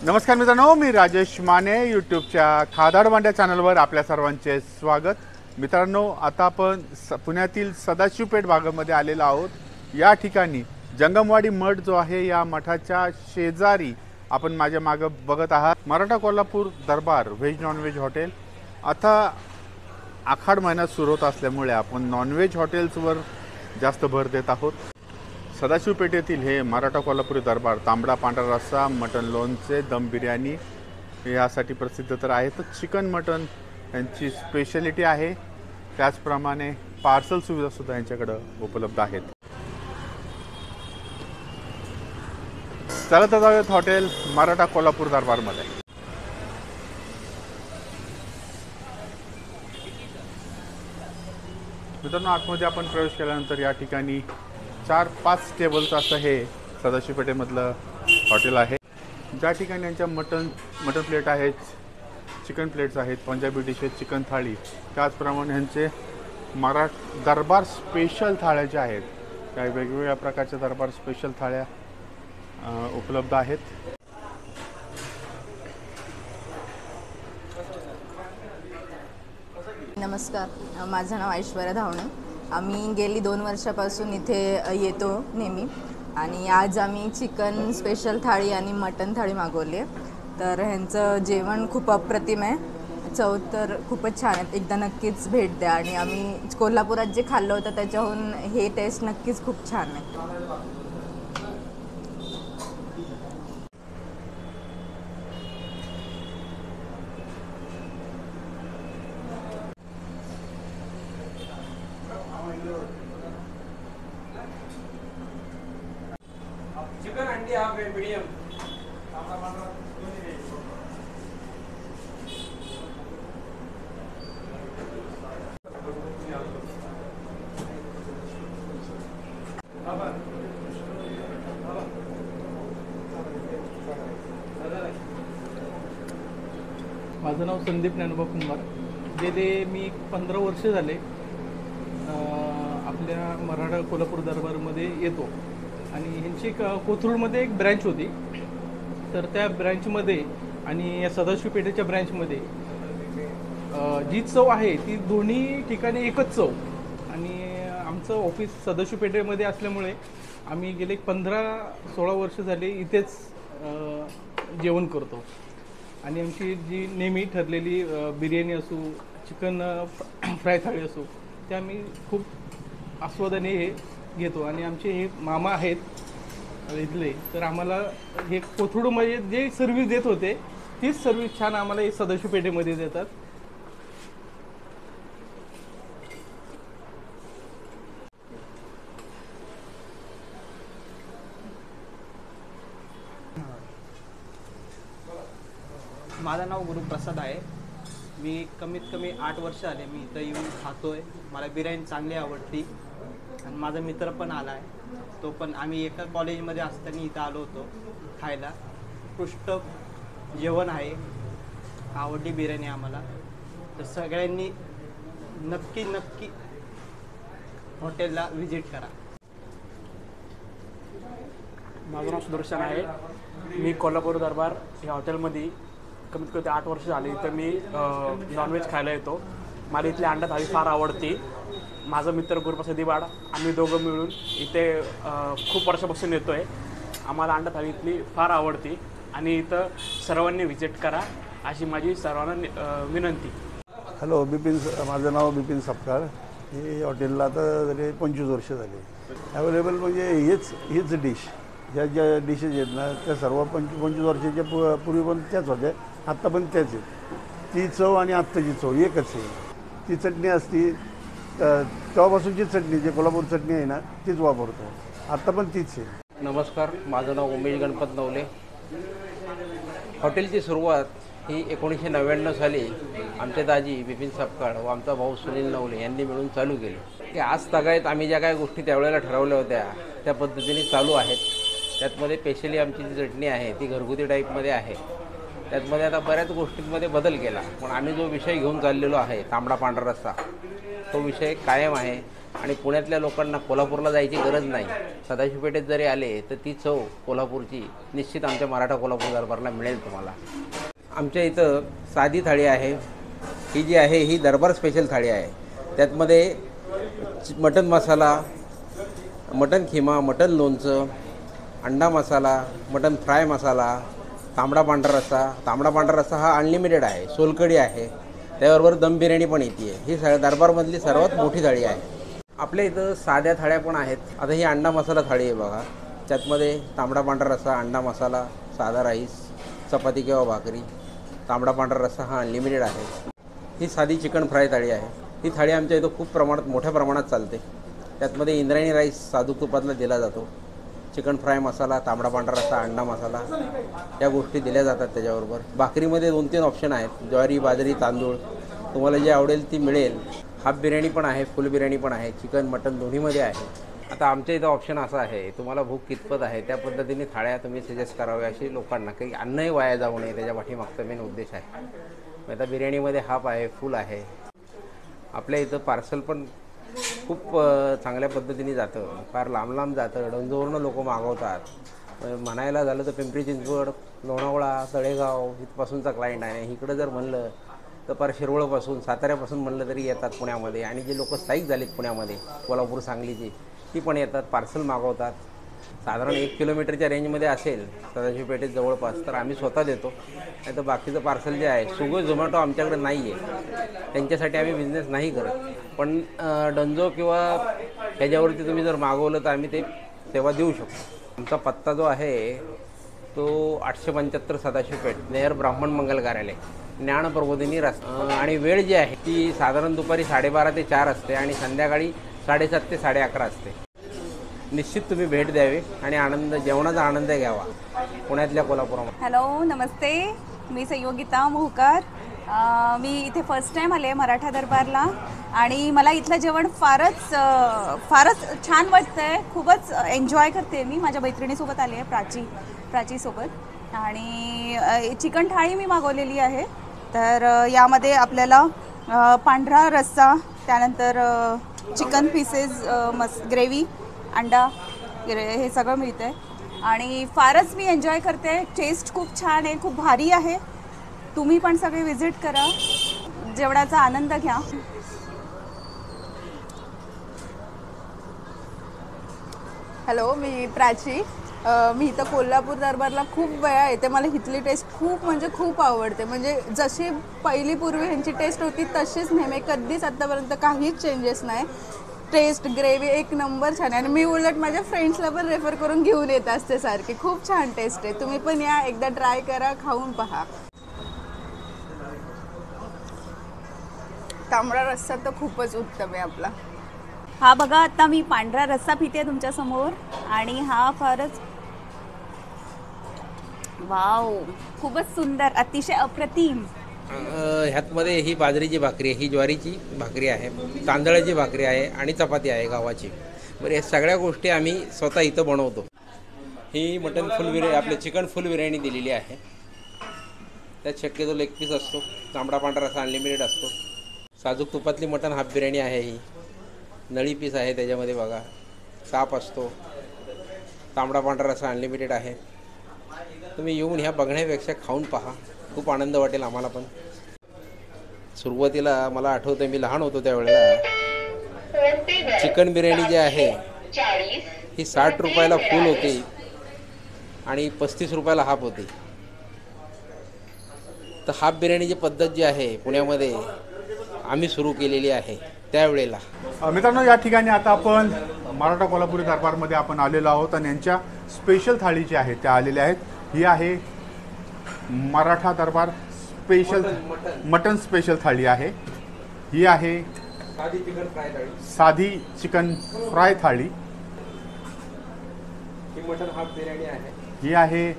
नमस्कार मित्रांनो, मी राजेश माने यूट्यूबच्या खादाड मांड्या चॅनलवर आपल्या सर्वांचे स्वागत। मित्रांनो, आता आपण पुण्यातील सदाशिवपेठ भागामध्ये आलेलो आहोत। या ठिकाणी जंगमवाडी मठ जो आहे या मठाच्या शेजारी आपण माझ्या मागे बघत आहात मराठा कोल्हापूर दरबार व्हेज नॉनव्हेज हॉटेल। आता आखाड महिना सुरू होत असल्यामुळे आपण नॉनव्हेज हॉटेल्सवर जास्त भर देत आहोत। सदाशिव पेठेतील हे मराठा कोल्हापुरी दरबार तांबडा पांढरा रस्सा, मटन लोणचे, दम बिर्याणी यासाठी प्रसिद्ध तर आहे। तर चिकन मटन यांची स्पेशलिटी आहे। त्याचप्रमाणे पार्सल सुविधा सुद्धा यांच्याकडे उपलब्ध आहेत। चला तर जाऊयात हॉटेल मराठा कोल्हापूर दरबारमध्ये। मित्रांनो, आतमध्ये आपण प्रवेश केल्यानंतर या ठिकाणी 4-5 टेबलचं असं हे सदाशिव पेठेमधलं हॉटेल आहे। ज्या ठिकाणी यांच्या मटन प्लेट आहेत, चिकन प्लेट्स आहेत, पंजाबी डिशेस, चिकन थाळी, त्याचप्रमाणे ह्यांचे दरबार स्पेशल थाळ्या ज्या आहेत त्या वेगवेगळ्या प्रकारच्या दरबार स्पेशल थाळ्या उपलब्ध आहेत। नमस्कार, माझं नाव ऐश्वर्या धावणे। आम्ही गेली 2 वर्षापासून इथे येतो नेहमी आणि आज आम्ही चिकन स्पेशल थाळी आणि मटन थाळी मागवली आहे। तर ह्यांचं जेवण खूप अप्रतिम आहे, चव तर खूपच छान आहे। एकदा नक्कीच भेट द्या। आणि आम्ही कोल्हापुरात जे खाल्लं होतं त्याच्याहून हे टेस्ट नक्कीच खूप छान आहे। चिकन अंडी हाफ मीडियम। माझं नाव संदीप ज्ञानोबा कुंभार। गेले मी 15 वर्ष झाले आपल्या मराठा कोल्हापूर दरबारमध्ये येतो आणि ह्यांची कोथरूडमध्ये एक ब्रँच होती। तर त्या ब्रँचमध्ये आणि या सदाशिव पेठेच्या ब्रँचमध्ये जी चव आहे ती दोन्ही ठिकाणी एकच चव। आणि आमचं ऑफिस सदाशिव पेठेमध्ये असल्यामुळे आम्ही गेले 15-16 वर्ष झाले इथेच जेवण करतो। आणि आमची जी नेहमी ठरलेली बिर्याणी असो, चिकन फ्राय थाळी असो, ते आम्ही खूप आस्वादाने हे घेतो। आणि आमचे हे मामा आहेत इथले, तर आम्हाला हे कोथरूडमध्ये जे सर्व्हिस देत होते तीच सर्व्हिस छान आम्हाला हे सदाशिव पेठेमध्ये देतात। माझं नाव गुरुप्रसाद आहे। मी कमीत कमी 8 वर्ष आले मी इथं येऊन खातोय। मला बिर्याणी चांगली आवडती आणि माझा मित्र पण आला आहे, तो पण। आम्ही एका कॉलेजमध्ये असताना इथं आलो होतो खायला। उत्कृष्ट जेवण आहे, आवडली बिर्याणी आम्हाला। तर सगळ्यांनी नक्की हॉटेलला व्हिजिट करा। माझं नाव सुदर्शन आहे। मी कोल्हापूर दरबार या हॉटेलमध्ये कमीत कमी 8 वर्ष झाली। इथं मी नॉनव्हेज खायला येतो। मला इथली अंडा थाळी फार आवडते। माझा मित्र गुरुप्रसाद दिवाड, आम्ही दोघं मिळून इथे खूप वर्षापासून येतो आहे। आम्हाला अंडा थाळी इथली फार आवडते आणि इथं सर्वांनी व्हिजिट करा अशी माझी सर्वांना विनंती। हॅलो, माझं नाव बिपिन सपकाळ। हे हॉटेलला आता जरी 25 वर्ष झाले अवेलेबल। म्हणजे हीच डिश, ज्या डिशेस आहेत ना त्या सर्व 25 वर्षाच्या पूर्वी पण त्याच होत्या, आत्ता पण त्याच आहेत। ती चव आणि आत्ताची चव एकच आहे। ती चटणी असती तेव्हापासूनची चटणी, जे कोल्हापूर चटणी आहे ना तीच वापरतो, आत्ता पण तीच आहे। नमस्कार, माझं नाव उमेश गणपत नवले। हॉटेलची सुरुवात ही 1999 साली आमचे दाजी बिपिन सपकाळ व आमचा भाऊ सुनील नवले यांनी मिळून चालू केली। की आज तागायत आम्ही ज्या काही गोष्टी त्यावेळेला ठरवल्या होत्या त्या पद्धतीने चालू आहेत। त्यातमध्ये स्पेशली आमची जी चटणी आहे ती घरगुती टाईपमध्ये आहे। त्यातमध्ये आता बऱ्याच गोष्टींमध्ये बदल केला, पण आम्ही जो विषय घेऊन चाललेलो आहे तांबडा पांढरा रस्सा, तो विषय कायम आहे। आणि पुण्यातल्या लोकांना कोल्हापूरला जायची गरज नाही. सदाशिव पेठेत जरी आले तर ती चव कोल्हापूरची निश्चित आमच्या मराठा कोल्हापूर दरबारला मिळेल तुम्हाला. आमच्या इथं साधी थाळी आहे. ही जी आहे ही दरबार स्पेशल थाळी आहे. त्यातमध्ये मटन मसाला, मटन खिमा, मटन लोणचं, अंडा मसाला, मटन फ्राय मसाला, तांबडा पांढरा रस्सा. तांबडा पांढरा रस्सा हा अनलिमिटेड आहे. सोलकढी आहे, त्याबरोबर दम बिर्याणी पण येते. ही दरबारमधली सर्वात मोठी थाळी आहे. आपल्या इथं साध्या थाळ्या पण आहेत. आता ही अंडा मसाला थाळी आहे बघा. त्यातमध्ये तांबडा पांढरा रस्सा, अंडा मसाला, साधा राईस, चपाती किंवा भाकरी, तांबडा पांढरा रस्सा हा अनलिमिटेड आहे. ही साधी चिकन फ्राय थाळी आहे. ही थाळी आमच्या इथं खूप मोठ्या प्रमाणात चालते. त्यातमध्ये इंद्रायणी राईस साधूक तुपातला दिला जातो. चिकन फ्राय मसाला, तांबडा पांढरा रस्सा, अंडा मसाला या गोष्टी दिल्या जातात. त्याच्याबरोबर भाकरीमध्ये 2-3 ऑप्शन आहेत. ज्वारी, बाजरी, तांदूळ, तुम्हाला जे आवडेल ती मिळेल. हाफ बिर्याणी पण आहे, फुल बिर्याणी पण आहे, चिकन मटन दोन्हीमध्ये आहे. आता आमच्या इथं ऑप्शन असा आहे, तुम्हाला भूक कितपत आहे त्या पद्धतीने थाळ्या तुम्ही सजेस्ट कराव्या अशी लोकांना, काही अन्नही वाया जाऊ नये त्याच्या पाठीमागचा मेन उद्देश आहे. आता बिर्याणीमध्ये हाफ आहे, फुल आहे. आपल्या इथं पार्सल पण खूप चांगल्या पद्धतीने जातं. फार लांब जातं. डंजोवरनं लोक मागवतात. म्हणायला झालं तर पिंपरी चिंचवड, लोणावळा, तळेगाव इथपासूनचा क्लायंट आहे. इकडं जर म्हणलं तर फार शिरवळपासून, साताऱ्यापासून म्हणलं तरी येतात पुण्यामध्ये. आणि जे लोक स्थायिक झालेत पुण्यामध्ये, कोल्हापूर, सांगलीची, ती पण येतात, पार्सल मागवतात. साधारण 1 किलोमीटरच्या रेंजमध्ये असेल सदाशिव पेठेत जवळपास तर आम्ही स्वतः देतो. नाही तर बाकीचं पार्सल जे आहे, स्विगी झोमॅटो आमच्याकडे नाही आहे, त्यांच्यासाठी आम्ही बिझनेस नाही करत. पण डंजो किंवा ह्याच्यावरती तुम्ही जर मागवलं तर आम्ही ते सेवा देऊ शकतो. आमचा पत्ता जो आहे तो 875 सदाशिव पेठ, नेहर ब्राह्मण मंगल कार्यालय, ज्ञान प्रबोधिनी रस्ता. आणि वेळ जी आहे ती साधारण दुपारी 12:30 ते 4 असते आणि संध्याकाळी 7:30 ते 11:30 असते. निश्चित तुम्ही भेट द्यावी आणि जेवणाचा आनंद घ्यावा पुण्यातल्या कोल्हापुरामध्ये. हॅलो, नमस्ते. मी संयोगिता मोहकर. मी इथे फर्स्ट टाईम आले मराठा दरबारला आणि मला इथलं जेवण फारच छान वाटतं आहे. खूपच एन्जॉय करते मी. माझ्या मैत्रिणीसोबत आले आहे, प्राचीसोबत. आणि चिकन थाळी मी मागवलेली आहे. तर यामध्ये आपल्याला पांढरा रस्सा, त्यानंतर चिकन पीसेस, ग्रेव्ही, अंडा हे सगळं मिळतं आहे आणि फारच मी एन्जॉय करते. टेस्ट खूप छान आहे, खूप भारी आहे. तुम्ही पण सगळे विजिट करा, जेवणाचा आनंद घ्या. हॅलो, मी प्राची. मी इथं कोल्हापूर दरबारला खूप वेळा येते. मला इथली टेस्ट खूप आवडते. म्हणजे जशी पूर्वी ह्यांची टेस्ट होती तशीच नेहमी, कधीच आत्तापर्यंत काहीच चेंजेस नाही. टेस्ट, ग्रेव्ही एक नंबर छान आहे आणि मी उलट माझ्या फ्रेंड्सला पण रेफर करून घेऊन येत असते सारखे. खूप छान टेस्ट आहे. तुम्ही पण या, एकदा ट्राय करा, खाऊन पहा. तांबडा रस्सा तर खूपच उत्तम आहे आपला. हा बघा, आता मी पांढरा रस्सा पिते तुमच्यासमोर आणि हा फारच वाव, खूपच सुंदर, अतिशय अप्रतिम. ह्यातमध्ये ही बाजरीची भाकरी आहे, ही ज्वारीची भाकरी आहे, तांदळाची भाकरी आहे आणि चपाती आहे गावाची. बरं, या सगळ्या गोष्टी आम्ही स्वतः इथं बनवतो. ही मटन फुल बिर्याणी, आपले चिकन फुल बिर्याणी दिलेली आहे. त्यात शक्यतो लेग पीस असतो, तांबडा पांढरा रस्सा अनलिमिटेड असतो. साजूक तुपातली मटन हाफ बिर्याणी आहे. ही नळी पीस आहे, त्याच्यामध्ये बघा साप असतो. तांबडा पांढरा रस्सा अनलिमिटेड आहे. तुम्ही येऊन ह्या बघण्यापेक्षा खाऊन पहा, खूप आनंद वाटेल आम्हाला पण. सुरुवातीला मला आठवतं, मी लहान होतो त्यावेळेला चिकन बिर्याणी जी आहे ही 60 रुपयाला फुल होती आणि 35 रुपयाला हाफ होती. तर हाफ बिर्याणीची पद्धत जी आहे पुण्यामध्ये आम्ही सुरू केलेली आहे त्यावेळेला. मित्रांनो, या ठिकाणी आता आपण मराठा कोल्हापुरी दरबारमध्ये आपण आलेलो आहोत आणि यांच्या स्पेशल थाळी जी आहे त्या आलेल्या आहेत. ही आहे मराठा दरबार स्पेशल मटन स्पेशल थाळी आहे. ही आहे साधी चिकन फ्राय थाळी. ही मटन हाफ बिर्याणी आहे. ही आहे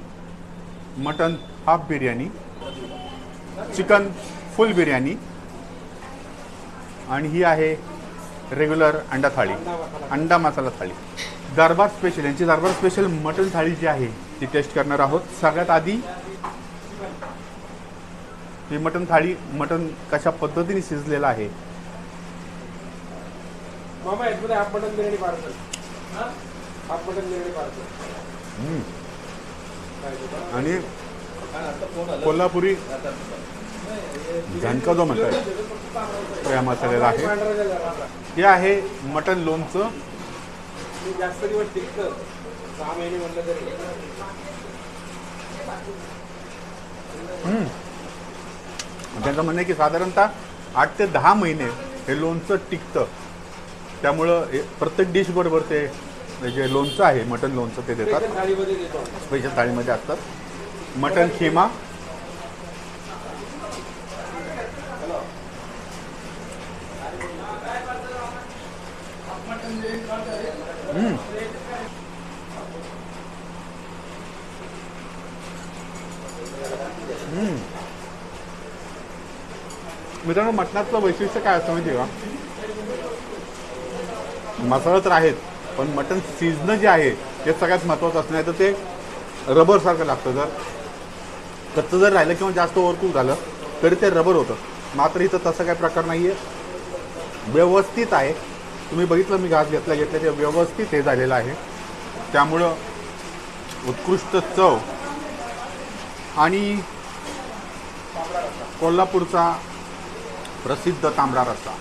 मटन हाफ बिर्याणी, चिकन फुल बिर्याणी आणि ही आहे रेग्युलर अंडा थाळी, अंडा मसाला थाळी. दरबार स्पेशल, यांची दरबार स्पेशल मटन थाळी जी आहे ती टेस्ट करणार आहोत. सगळ्यात आधी ही मटन थाळी, मटन कशा पद्धतीने शिजलेलं आहे मामा याच्यामध्ये half mutton biryani parcel. Half mutton biryani parcel. आणि कोल्हापुरी झणका जो म्हणतात तो या मसाल्याला आहे. हे आहे मटन लोणचं. जास्त दिवस टिकतं 6 महिने म्हटलं तरी. त्यांचं म्हणणं आहे की साधारणतः 8 ते 10 महिने हे लोणचं टिकतं. त्यामुळं प्रत्येक डिश बरोबर ते जे लोणचं आहे मटन लोणचं ते देतात. थाळीमध्ये देतो. स्पेशल थाळीमध्ये असतात. मटन खिमा, मित्रांनो मटणाचं वैशिष्ट्य काय असतं माहिती आहे का? मसाला तर आहेत पण मटण शिजणं जे आहे ते सगळ्यात महत्त्वाचं असतं. नाही तर ते रबरसारखं लागतं. जर कच्चं जर राहिलं किंवा जास्त ओव्हरकुक झालं तरी ते रबर होतं. मात्र इथं तसं काही प्रकार नाही आहे. व्यवस्थित आहे. तुम्ही बघितलं मी घास घेतलं ते व्यवस्थित हे झालेलं आहे. त्यामुळं उत्कृष्ट चव आणि कोल्हापूरचा प्रसिद्ध तांबडा रस्सा.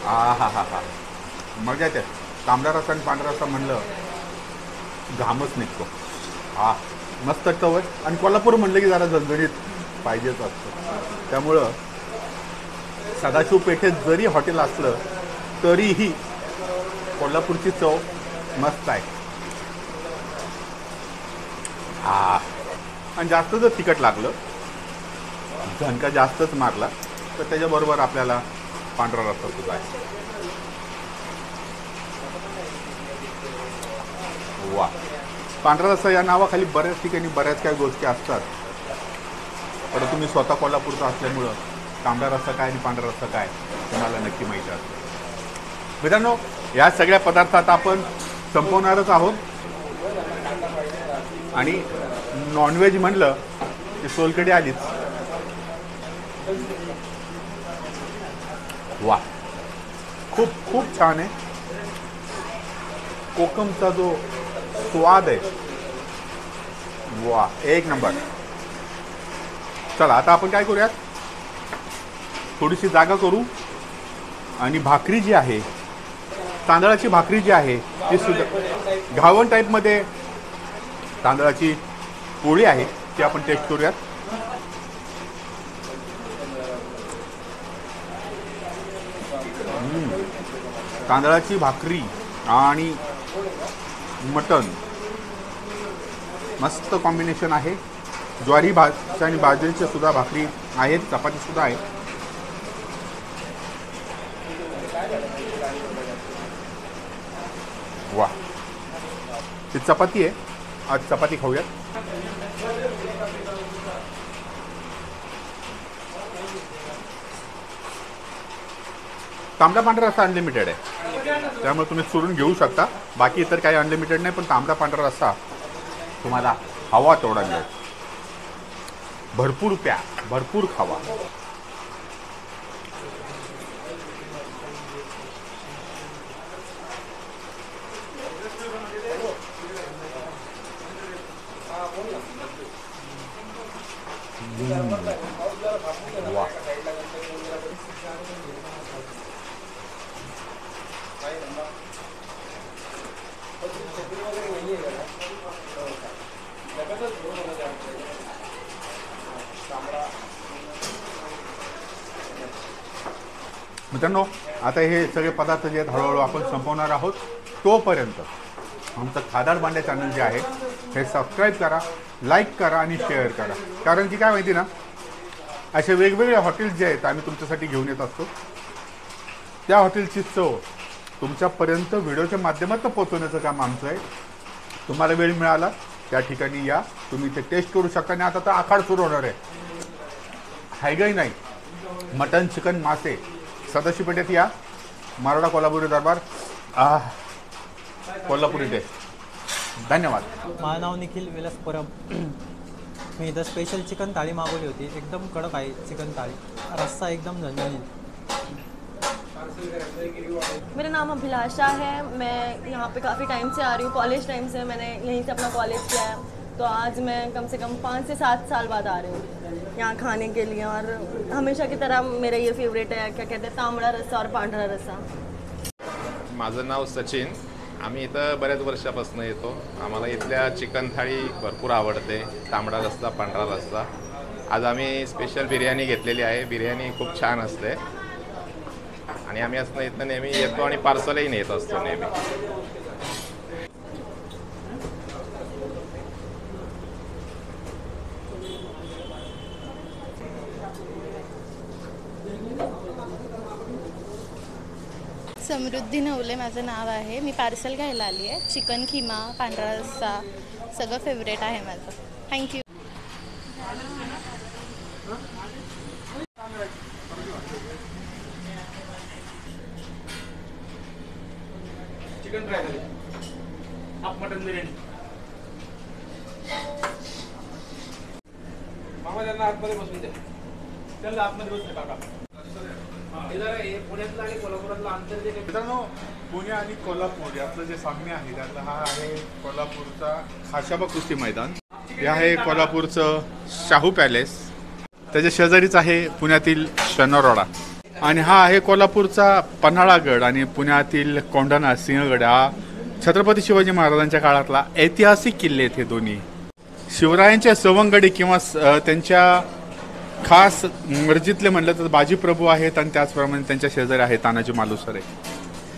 हा मजा येते. तांबडा रस्सा आणि पांढरा रस्सा म्हणलं घामच निघतो. मस्त चव आहे. आणि कोल्हापूर म्हणलं की जरा झणझणीत पाहिजेच असतं. त्यामुळं सदाशिव पेठेत जरी हॉटेल असलं तरीही कोल्हापूरची चव मस्त आहे. आणि जास्त जर तिखट लागलं झणका जास्तच मारला तर त्याच्याबरोबर आपल्याला पांढरा रस्सा सुद्धा आहे. वा. पांढरा रस्सा या नावाखाली बऱ्याच ठिकाणी बऱ्याच काही गोष्टी असतात. पण तुम्ही स्वतः कोल्हापूरचा असल्यामुळं तांबडा रस्सा काय आणि पांढरा रस्सा काय तुम्हाला नक्की माहिती असतं. मित्रांनो या सगळ्या पदार्थात आपण संपवणारच आहोत. आणि नॉनव्हेज म्हणलं की सोलकढी आलीच. वा. खूप खूप छान आहे. कोकमचा जो स्वाद आहे वा एक नंबर. चला आता आपण काय करूयात थोडीशी जागा करू आणि भाकरी जी आहे तांदळाची भाकरी जी आहे ती सुद्धा घावण टाईपमध्ये तांदळाची पोळी आहे ती आपण टेस्ट करूयात. तांदळाची भाकरी आणि मटण मस्त कॉम्बिनेशन आहे. ज्वारी भाजी आणि बाजरीच्या सुद्धा भाकरी आहेत. चपाती सुद्धा आहे. वा. ही चपाती आहे. आज चपाती खाऊयात. तांबडा पांढरा रस्सा अनलिमिटेड आहे त्यामुळे तुम्ही चुरून घेऊ शकता. बाकी इतर काही अनलिमिटेड नाही. पण तांबडा पांढरा रस्सा तुम्हाला हवा तेवढा मिळेल. भरपूर प्या भरपूर खावा. वा. मित्रांनो आता हे सगळे पदार्थ जे आहेत हळूहळू आपण संपवणार आहोत. तोपर्यंत आमचं खादाड भांडे चॅनल जे आहे हे सबस्क्राईब करा, लाईक करा आणि शेअर करा. कारण की काय माहिती ना असे वेगवेगळे हॉटेल्स जे आहेत आम्ही तुमच्यासाठी घेऊन येत असतो. त्या हॉटेलची चव तुमच्यापर्यंत व्हिडिओच्या माध्यमातून पोहोचवण्याचं काम आमचं आहे. तुम्हाला वेळ मिळाला त्या ठिकाणी या. तुम्ही ते टेस्ट करू शकता. आणि आता तर आखाड सुरू होणार आहे. हायगाई नाही. मटन चिकन मासे सदाशिव पेठेत या. मराठा कोल्हापुरी दरबार कोल्हापुरी टेस्ट. धन्यवाद. माझं नाव निखिल विलास परब. मी इथं स्पेशल चिकन थाळी मागवली होती, एकदम कडक आहे चिकन थाळी, रस्सा एकदम झणझणीत। मेरा नाम अभिलाषा है, मैं यहाँ पे काफ़ी टाइम से आ रही हूँ, कॉलेज टाइम से मैंने यहीं से अपना कॉलेज किया है, तो आज मैं कम से कम 5 से 7 साल बाद आ रही हूँ यहाँ खाने के लिए। और हमेशा की तरह मेरा ये फेवरेट है, क्या कहते हैं, तांबडा रस्सा और पांढरा रस्सा। माझं नाव सचिन, आम्ही इथं बऱ्याच वर्षापासून येतो। आम्हाला इथल्या चिकन थाळी भरपूर आवडते, तांबडा रस्सा, पांढरा रस्सा। आज आम्ही स्पेशल बिर्याणी घेतलेली आहे, बिर्याणी खूप छान असते आणि आम्ही असं इथं नेहमी येतो आणि पार्सलही नेत असतो नेहमी। समृद्धी नवले माझं नाव आहे, मी पार्सल घ्यायला आली आहे। चिकन खिमा, पांढरा रस्सा सगळं फेवरेट आहे माझं। थँक्यू। चिकन फ्राय झाले, हाफ मटन बिर्याणी। मामा त्यांना आतमध्ये बसून द्या, त्यांना आतमध्ये बसले काका। पुण्यातलं आणि कोल्हापुरातलं अंतर जे मित्रांनो, पुणे आणि कोल्हापूर यातलं जे साम्य आहे त्यातलं हा आहे कोल्हापूरचा खाशाबा कुस्ती मैदान, हे आहे कोल्हापूरचं शाहू पॅलेस, त्याच्या शेजारीच आहे पुण्यातील शनिवारवाडा, आणि हा आहे कोल्हापूरचा पन्हाळागड आणि पुण्यातील कोंढाणा सिंहगड। हा छत्रपती शिवाजी महाराजांच्या काळातला ऐतिहासिक किल्ले आहेत हे दोन्ही। शिवरायांच्या सवंगडी किंवा त्यांच्या खास मर्जीतले म्हणलं तर बाजीप्रभू आहेत, आणि त्याचप्रमाणे त्यांच्या शेजारी आहे तानाजी मालुसरे।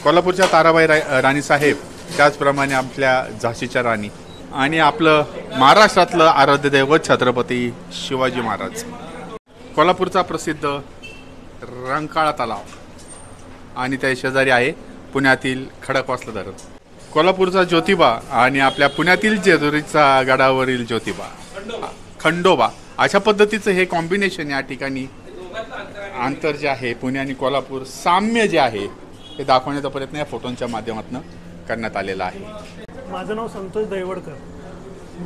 कोल्हापूरच्या ताराबाई राणी साहेब, त्याचप्रमाणे आपल्या झाशीच्या राणी, आणि आपलं महाराष्ट्रातलं आराध्य दैवत छत्रपती शिवाजी महाराज। कोल्हापूरचा प्रसिद्ध रंकाळा तलाव, आणि त्या शेजारी आहे पुण्यातील खडकवासला धरण। कोल्हापूरचा ज्योतिबा आणि आपल्या पुण्यातील जेजुरीचा गडावरील ज्योतिबा, खंडोबा, अशा पद्धतीचं हे कॉम्बिनेशन या ठिकाणी अंतर जे आहे पुणे आणि कोल्हापूर साम्य जे आहे हे दाखवण्याचा प्रयत्न या फोटोंच्या माध्यमातून करण्यात आलेला आहे। माझं नाव संतोष दैवडकर,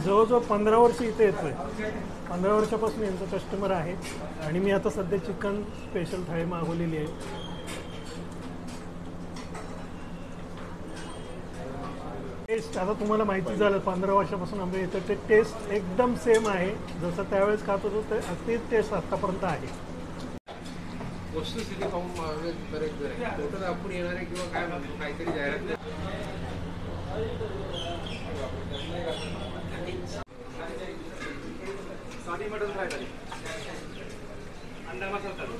जवळजवळ 15 वर्ष इथे येतोय, 15 वर्षापासून यांचं कस्टमर आहे, आणि मी आता सध्या चिकन स्पेशल थाळी मागवलेली आहे। टेस्ट आता तुम्हाला माहिती झालं, 15 वर्षापासून आम्ही इथं, ते टेस्ट एकदम सेम आहे जसं त्यावेळेस खात होतो ते तेच टेस्ट आतापर्यंत आहे। वस्तुस्थिती पाहून बरेच फोटो दाखवून येणारे किंवा काय म्हणतो काहीतरी जाहिरात साधी मटन फ्राय झाली, अंडा मसाला चालू,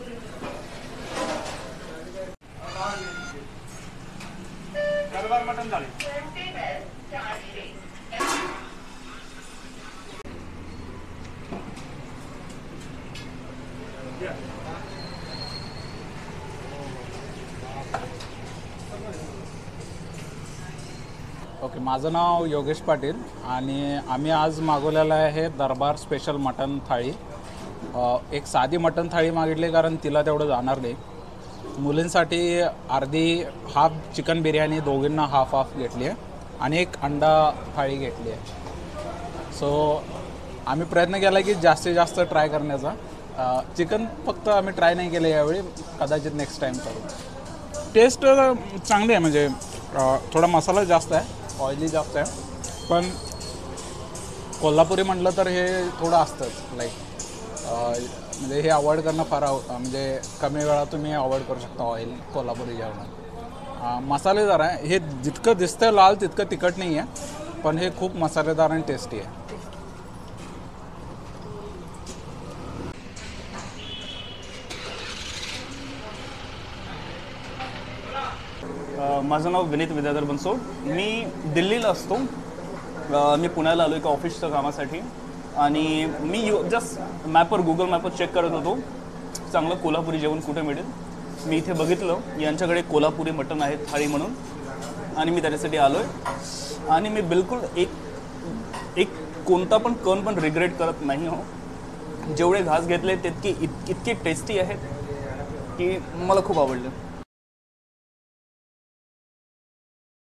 गरबार मटन झाले। ओके, माझं नाव योगेश पाटील आणि आम्ही आज मागवलेलं आहे दरबार स्पेशल मटन थाळी। एक साधी मटन थाळी मागितली कारण तिला तेवढं जाणार नाही। मुलींसाठी अर्धी हाफ चिकन बिर्याणी, दोघींना हाफ हाफ घेतली आहे, आणि एक अंडा थाळी घेतली आहे। सो आम्ही प्रयत्न केला की जास्तीत जास्त ट्राय करण्याचा। चिकन फक्त आम्ही ट्राय नाही केलं यावेळी, कदाचित नेक्स्ट टाईम करू। टेस्ट चांगली आहे, म्हणजे थोडा मसाला जास्त आहे, ऑइली जास्त आहे, पण कोल्हापुरी म्हटलं तर हे थोडं असतंच लाईक, म्हणजे हे अवॉइड करणं फार म्हणजे कमी वेळात तुम्ही अवॉइड करू शकता ऑइल कोल्हापुरी जेवणात। मसालेदार आहे, हे जितकं दिसतं लाल तितकं तिखट नाही आहे, पण हे खूप मसालेदार आणि टेस्टी आहे। माझं नाव विनीत विद्याधर बनसोड, मी दिल्लीला असतो, मी पुण्याला आलो एका ऑफिसच्या कामासाठी, आणि मी जस्ट मॅपवर गुगल मॅपवर चेक करत होतो चांगलं कोल्हापुरी जेवण कुठे मिळेल। मी इथे बघितलं यांच्याकडे कोल्हापुरी मटण आहे थाळी म्हणून, आणि मी त्याच्यासाठी आलो आहे, आणि मी बिलकुल एक कोणता पण कण पण रिग्रेट करत नाही हो। जेवढे घास घेतले तितके इतके टेस्टी आहेत की मला खूप आवडलं।